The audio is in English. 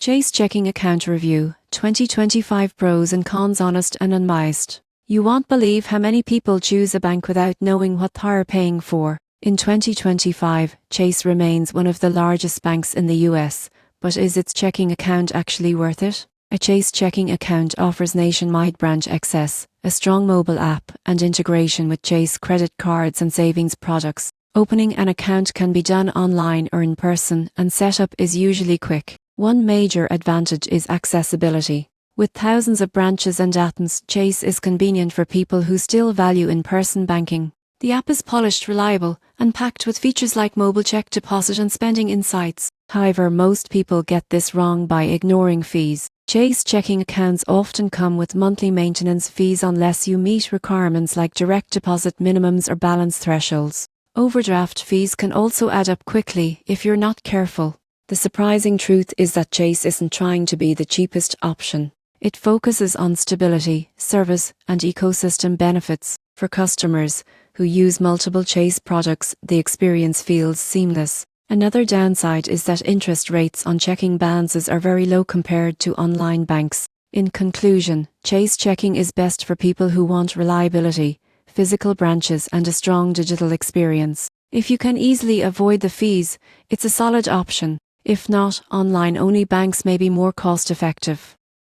Chase Checking Account Review 2025 Pros and Cons, honest and unbiased. You won't believe how many people choose a bank without knowing what they're paying for. In 2025, Chase remains one of the largest banks in the US, but is its checking account actually worth it? A Chase checking account offers nationwide branch access, a strong mobile app, and integration with Chase credit cards and savings products. Opening an account can be done online or in person, and setup is usually quick. One major advantage is accessibility. With thousands of branches and ATMs, Chase is convenient for people who still value in-person banking. The app is polished, reliable, and packed with features like mobile check deposit and spending insights. However, most people get this wrong by ignoring fees. Chase checking accounts often come with monthly maintenance fees unless you meet requirements like direct deposit minimums or balance thresholds. Overdraft fees can also add up quickly if you're not careful. The surprising truth is that Chase isn't trying to be the cheapest option. It focuses on stability, service, and ecosystem benefits. For customers who use multiple Chase products, the experience feels seamless. Another downside is that interest rates on checking balances are very low compared to online banks. In conclusion, Chase checking is best for people who want reliability, physical branches, and a strong digital experience. If you can easily avoid the fees, it's a solid option. If not, online-only banks may be more cost-effective.